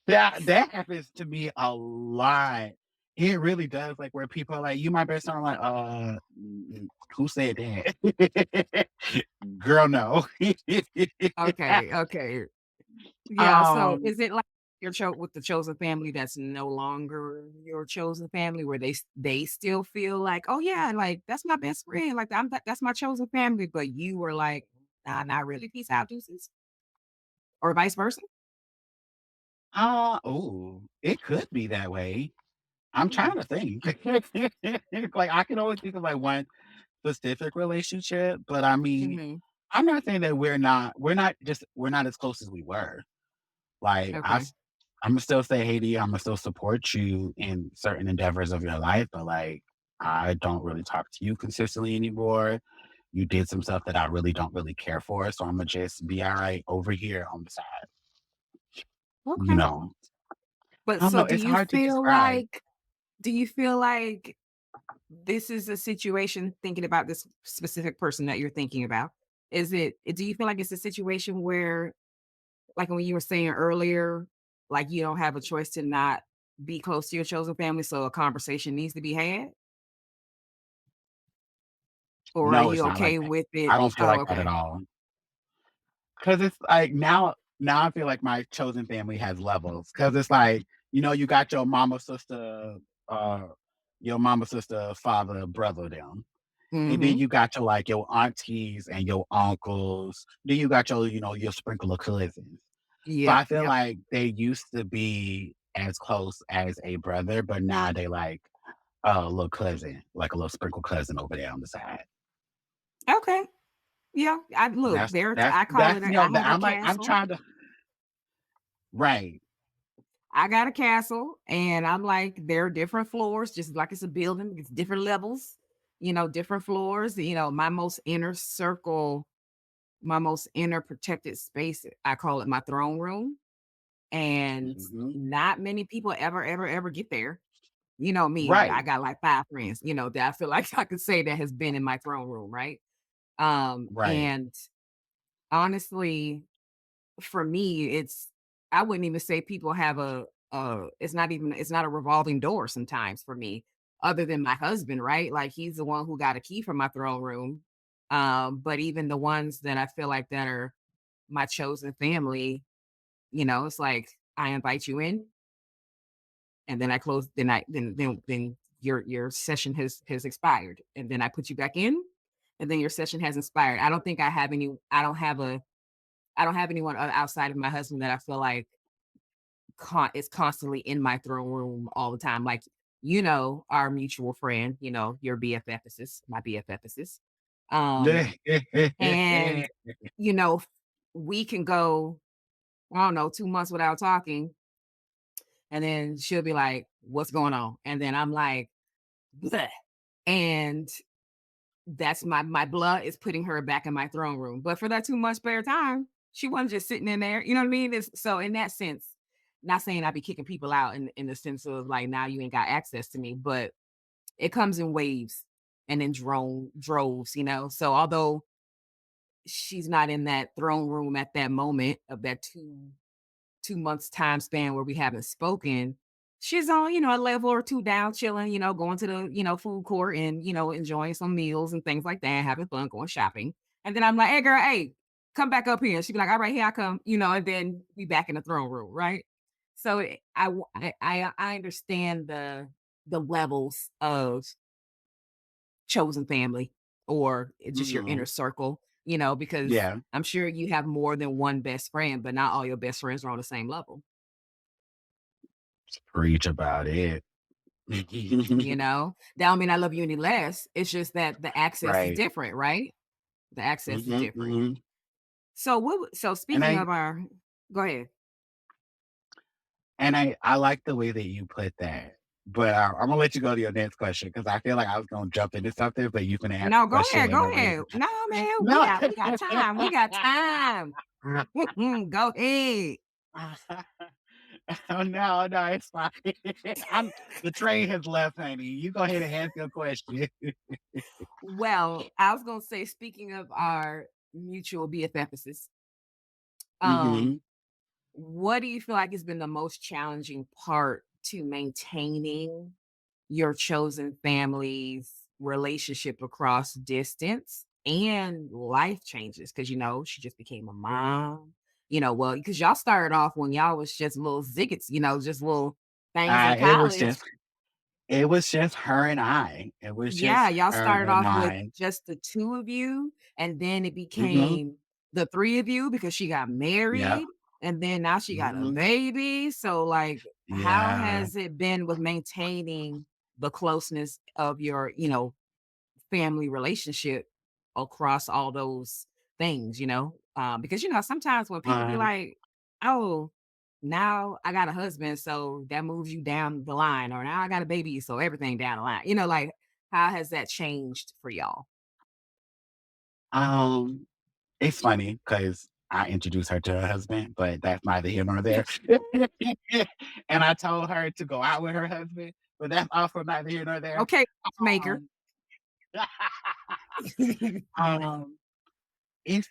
That happens to me a lot. It really does, like, where people are like, "You my best friend." I'm like, who said that?" Girl, no. Okay, okay. Yeah, so Um, is it like your with the chosen family that's no longer your chosen family where they still feel like, "Oh, yeah, like, that's my best friend, like, that's my chosen family," but you were like, "Nah, not really, peace out, deuces," or vice versa? ooh, it could be that way. I'm Mm, trying to think. Like, I can only think of, like, one specific relationship, but I mean, mhm, I'm not saying that we're not as close as we were. Like, okay, Imma still say hey to you, Imma still support you in certain endeavors of your life, but, like, I don't really talk to you consistently anymore. You did some stuff that I really don't really care for, so Imma just be alright over here on the side, you okay. know? But I don't so know, it's hard to describe. do you feel like this is a situation thinking about this specific person that you're thinking about, do you feel like it's a situation where like when you were saying earlier, like you don't have a choice to not be close to your chosen family, so a conversation needs to be had? Or are No, you it's not like okay that. with it? I don't feel Oh, like that at okay. all. 'Cause it's like now I feel like my chosen family has levels. Cause it's like, you got uh, your mama, sister, father, brother them. And then Mhm. you got your aunties and your uncles. Then you got your sprinkle of cousins. So Yep, I feel yep. like they used to be as close as a brother, but now they like a little cousin, like a little sprinkle cousin over there on the side. Okay. Yeah, I look, That's that's I call that's it you know I that have a I'm like I'm castle. trying to right. I got a castle, and I'm like, there are different floors, just like it's a building, it's different levels, different floors. My most inner circle, my most inner protected space, I call it my throne room. And Mhm. not many people ever, ever, ever get there. You know me, I Right, got like five friends, that I feel like I could say that has been in my throne room, right? right. And honestly, for me, I wouldn't even say people have it's not a revolving door sometimes for me, other than my husband, right? Like he's the one who got a key for my throne room. But even the ones that I feel like that are my chosen family, it's like I invite you in and then I close then I then your session has expired. And then I put you back in and then your session has expired. I don't have anyone outside of my husband that I feel like is constantly in my throne room all the time. Like, our mutual friend, your BFF, my BFF. Um, and you know, we can go, I don't know, 2 months without talking, and then she'll be like, "What's going on?" And then I'm like, "Bleh." And that's my blood is putting her back in my throne room. But for that 2 months spare time, she wasn't just sitting in there. You know what I mean? So in that sense, not saying I be kicking people out in the sense of like now you ain't got access to me, but it comes in waves and in droves. So although she's not in that throne room at that moment of that 2 months time span where we haven't spoken, she's on, a level or two down, chilling, going to the, food court and, enjoying some meals and things like that, having fun, going shopping. And then I'm like, hey, girl, hey, come back up here. And she'd be like, all right, here I come, and then we back in the throne room, right? So I understand the levels of chosen family or just your inner Mhm. circle, because Yeah, I'm sure you have more than one best friend, but not all your best friends are on the same level. preach about it. That don't mean I love you any less. It's just that the access is Right. different, right? The access is Mhm, different. mhm. So And speaking of our go ahead. I like the way that you put that, but, I'm gonna let you go to your next question because I feel like I was gonna jump into something, but you're gonna ask the No, go question ahead, in go a way ahead. that No, man, we No. got we got time. We got time. Go ahead. Oh, no, no, it's fine. I'm the train has left, honey. You go ahead and ask your question. Well, I was gonna say, speaking of our mutual BFFs, um, Mhm. what do you feel like has been the most challenging part to maintaining your chosen family's relationship across distance and life changes? Because she just became a mom. Well, because y'all started off when y'all was just little ziggets, just little things in Uh, it was college. just it was just her and I. It was Yeah, just y'all her started and off with I. just the 2 of you, and then it Mhm. became the 3 of you because she got Yep. married, and then now she got a Mhm. baby. So, like, how Yeah. has it been with maintaining the closeness of your, family relationship across all those things, because, sometimes when people be Uh, like, "Oh, now I got a husband, so that moves you down the line," or "Now I got a baby, so everything down the line." Like, how has that changed for y'all? um, it's funny because I introduced her to her husband, but that's neither here nor there. And I told her to go out with her husband, but that's also neither here nor there. Okay, maker. Um, um, it's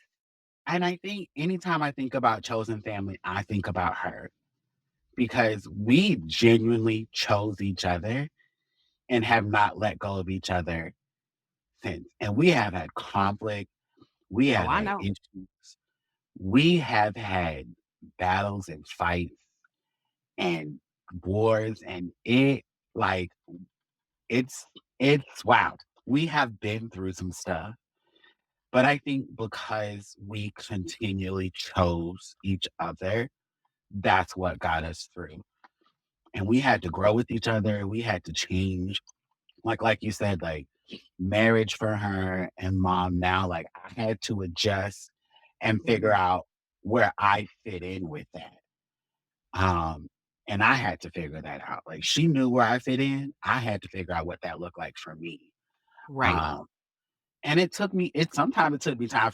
and I think anytime I think about chosen family, I think about her because we genuinely chose each other and have not let go of each other since. And we have had conflict, we Oh, have I had know. issues, we have had battles and fights and wars, and like, it's it's wow. We have been through some stuff, but I think because we continually chose each other, that's what got us through. And we had to grow with each other, we had to change. Like you said, like, marriage for her and mom now, like, I had to adjust and figure Mhm. out where I fit in with that. Um, and I had to figure that out. Like, she knew where I fit in, I had to figure out what that looked like for me. Right. Um, and it took me time for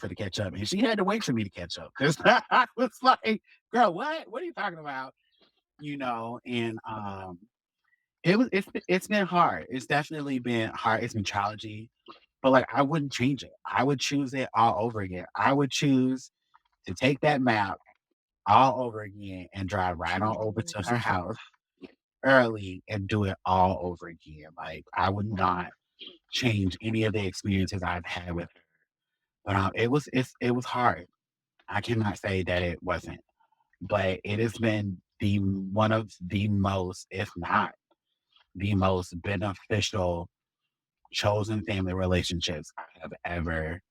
to catch up, and she had to wait for me to catch up because I was like, "Girl, what? What are you talking about?" And, it's been hard. It's definitely been hard. It's been challenging, but, like, I wouldn't change it. I would choose it all over again. I would choose to take that map all over again and drive right on over to her house early and do it all over again. Like, I would not change any of the experiences I've had with her. But, it was hard. I cannot say that it wasn't, but it has been the one of the most, if not the most beneficial chosen family relationships I have ever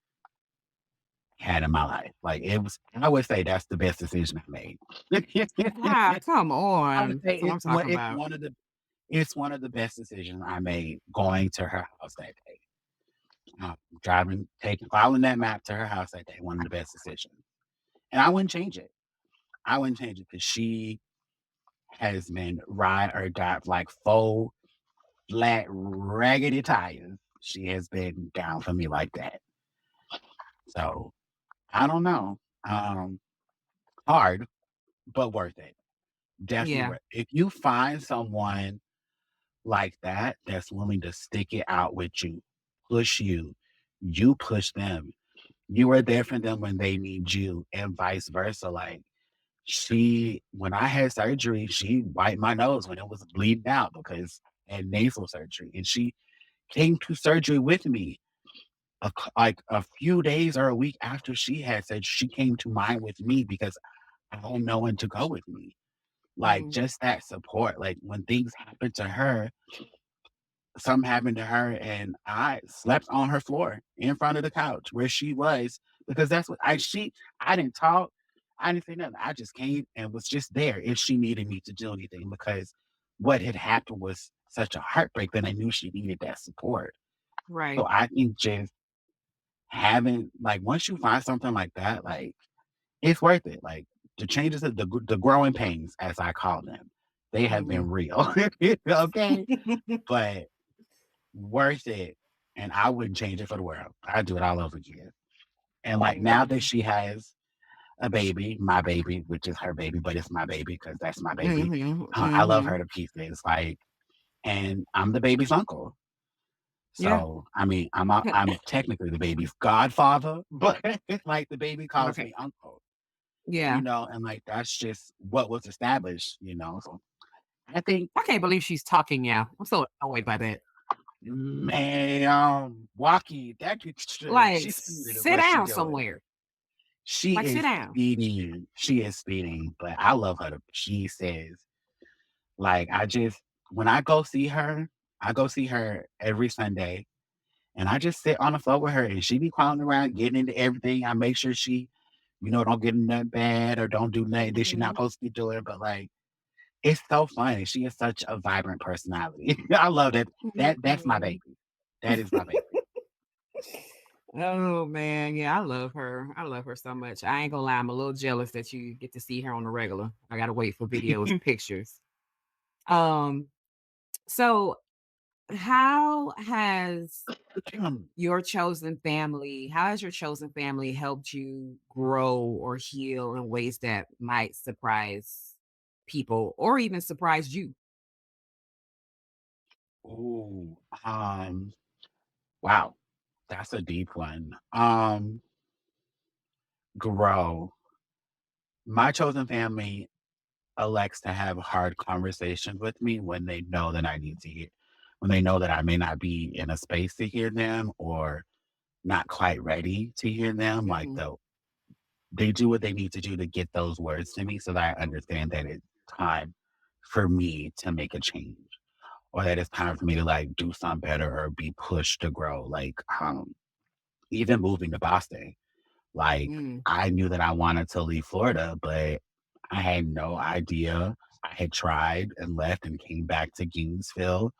had in my life. Like, it was I would say that's the best decision I made. Ah, come I would on. say That's what I'm talking about. it's one of the best decisions I made going to her house that day. Driving, taking following that map to her house that day, one of the best decisions. And I wouldn't change it. I wouldn't change it because she has been ride or die, like full, flat, raggedy tires. She has been down for me like that. So I don't know. Um, Hard, but worth it. Definitely Yeah. worth it. If you find someone like that that's willing to stick it out with you, push you, you push them. You are there for them when they need you, and vice versa. Like, when I had surgery, she wiped my nose when it was bleeding out because I had nasal surgery, and she came to surgery with me. Like a few days or a week after she had said, she came to mine with me because I had no one to go with me. Like, Mhm. just that support. Like, when things happen to her, something happened to her, and I slept on her floor in front of the couch where she was because that's what I didn't talk. I didn't say nothing. I just came and was just there if she needed me to do anything because what had happened was such a heartbreak that I knew she needed that support. So Right. I think just having like once you find something like that, like it's worth it. Like the changes of the growing pains, as I call them, they have been Mhm. real. Okay. But worth it, and I wouldn't change it for the world. I'd do it all over again. And, like, now that Mhm. she has a baby, my baby, which is her baby, but it's my baby because that's my baby, Mhm. I love her Mhm. to pieces, like and I'm the baby's uncle. Yeah. So, I mean, I'm technically the baby's godfather, but, like, the baby calls Okay. me uncle, Yeah. and, like, that's just what was established, so I think, I can't believe she's talking now. I'm so annoyed by that. man, Walkie, that could Like, she's speeding sit what she down doing. somewhere. She Like, sit is down. speeding. She is speeding, but I love her. She says, like, when I go see her every Sunday, and I just sit on the floor with her, and she be crawling around, getting into everything. I make sure she, don't get in nothing bad or don't do nothing that she's not Mhm. supposed to be doing. But like, it's so funny. She is such a vibrant personality. I love that. That's my Mhm. baby. That is my baby. Oh, man. Yeah, I love her. I love her so much. I ain't gonna lie, I'm a little jealous that you get to see her on the regular. I gotta wait for videos and pictures. Um, so how has your chosen family helped you grow or heal in ways that might surprise people or even surprise you? Ooh, wow, that's a deep one. Grow. My chosen family elects to have hard conversations with me when they know that I need to hear, when they know that I may not be in a space to hear them or not quite ready to hear them. Like Mhm. they do what they need to do to get those words to me so that I understand that it's time for me to make a change or that it's time for me to like do something better or be pushed to grow. Like even moving to Boston. Like, Mm. I knew that I wanted to leave Florida, but I had no idea. I had tried and left and came back to Gainesville.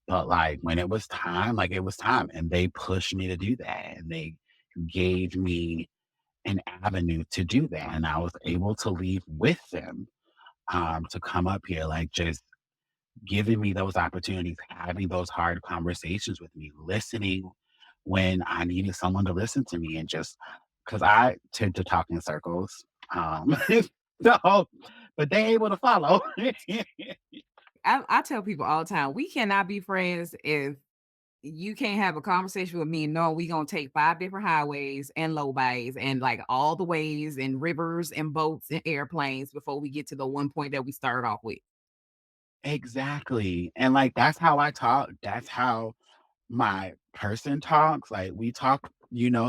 But like when it was time, like it was time. And they pushed me to do that. And they gave me an avenue to do that. And I was able to leave with them to come up here. Like just giving me those opportunities, having those hard conversations with me, listening when I needed someone to listen to me, and just because I tend to talk in circles. Um, so, but they able to follow. I tell people all the time, we cannot be friends if you can't have a conversation with me knowing we gonna take 5 different highways and low bays and like all the ways and rivers and boats and airplanes before we get to the one point that we started off with. Exactly, and like that's how I talk. That's how my person talks, like, we talk,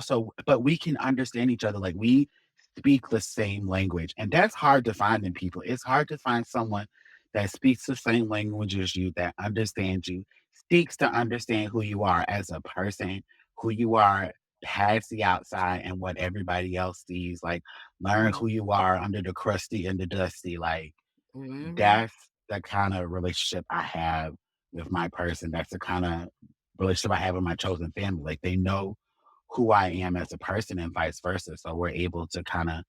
so but we can understand each other, like, we speak the same language, and that's hard to find in people. It's hard to find someone that speaks the same language as you, that understands you, seeks to understand who you are as a person, who you are, past the outside and what everybody else sees. Like, learn Mhm. who you are under the crusty and the dusty. Like, Mhm. that's the kind of relationship I have with my person. That's the kind of relationship I have with my chosen family. Like, they know who I am as a person and vice versa. So we're able to kind of,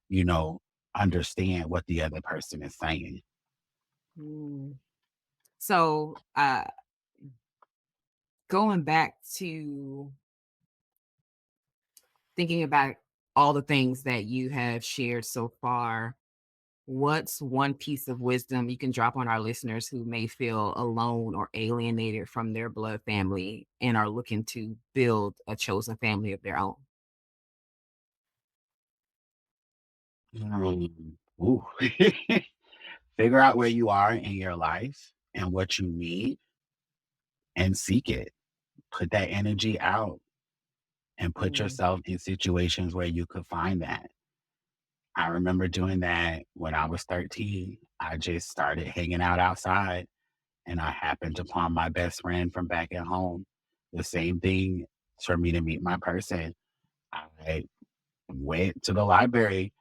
you know, understand what the other person is saying. Mm. So, going back to thinking about all the things that you have shared so far, what's one piece of wisdom you can drop on our listeners who may feel alone or alienated from their blood family and are looking to build a chosen family of their own? Ooh. Figure out where you are in your life and what you need and seek it. Put that energy out and put Mm, yourself in situations where you could find that. I remember doing that when I was 13. I just started hanging out outside and I happened upon my best friend from back at home. The same thing for me to meet my person. I went to the library,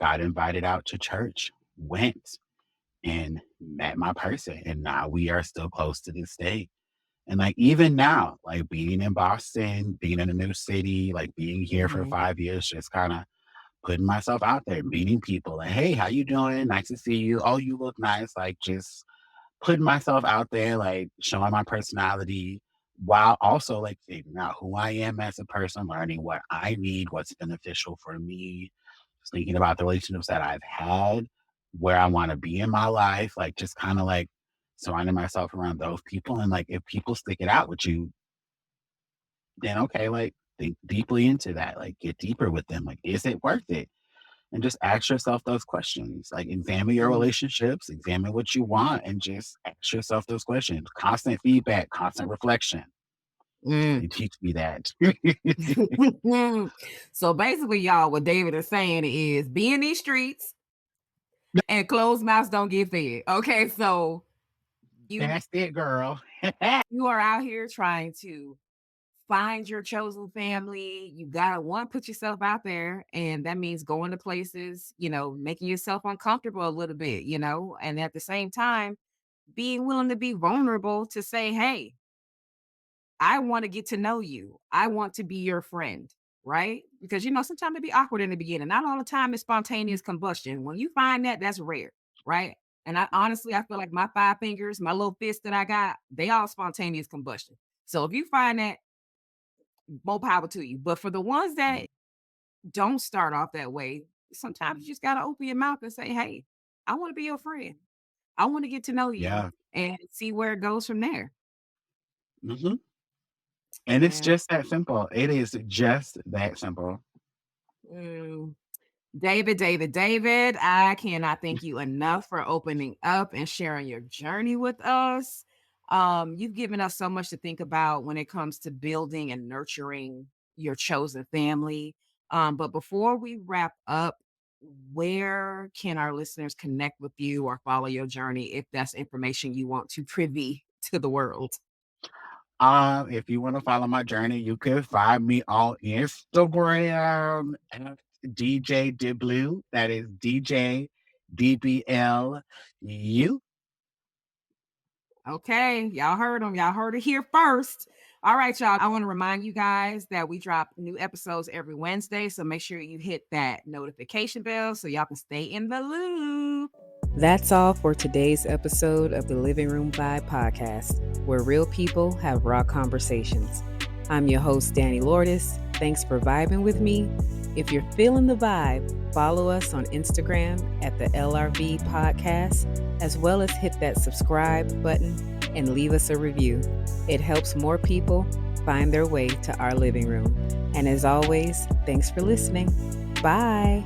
got invited out to church, went and met my person. And now we are still close to this day. And like even now, like being in Boston, being in a new city, like being here for mhm, 5 years, just kind of putting myself out there, meeting people like, hey, how you doing? Nice to see you. Oh, you look nice. Like just putting myself out there, like showing my personality while also like figuring out who I am as a person, learning what I need, what's beneficial for me, just thinking about the relationships that I've had, where I want to be in my life, like just kind of like surrounding myself around those people. And like if people stick it out with you, then okay, like think deeply into that, like get deeper with them. Like, is it worth it? And just ask yourself those questions. Like examine your mm, relationships, examine what you want, and just ask yourself those questions. Constant feedback, constant reflection. mm. They teach me that. So basically, y'all, what David is saying is be in these streets and closed mouths don't get fed. Okay, so you That's it, girl. you are out here trying to find your chosen family. You gotta one, put yourself out there, and that means going to places, making yourself uncomfortable a little bit, and at the same time, being willing to be vulnerable to say, hey, I want to get to know you. I want to be your friend, right? Because sometimes it be awkward in the beginning. Not all the time is spontaneous combustion. When you find that, that's rare, right? And I honestly, I feel like my 5 fingers, my little fist that I got, they all spontaneous combustion. So if you find that, more power to you. But for the ones that don't start off that way, sometimes you just gotta open your mouth and say, "Hey, I want to be your friend. I want to get to know you Yeah. and see where it goes from there." Hmm. And it's Yeah. just that simple. It is just that simple. Mm. David, I cannot thank you enough for opening up and sharing your journey with us. You've given us so much to think about when it comes to building and nurturing your chosen family. But before we wrap up, where can our listeners connect with you or follow your journey if that's information you want to privy to the world? If you want to follow my journey, you can find me on Instagram at DJ Diblu. That is DJ DBLU. Okay, y'all heard them. Y'all heard it here first. All right, y'all. I want to remind you guys that we drop new episodes every Wednesday. So make sure you hit that notification bell so y'all can stay in the loop. That's all for today's episode of the Living Room Vibe podcast, where real people have raw conversations. I'm your host, Danny Lourdes. Thanks for vibing with me. If you're feeling the vibe, follow us on Instagram at the LRV podcast, as well as hit that subscribe button and leave us a review. It helps more people find their way to our living room. And as always, thanks for listening. Bye.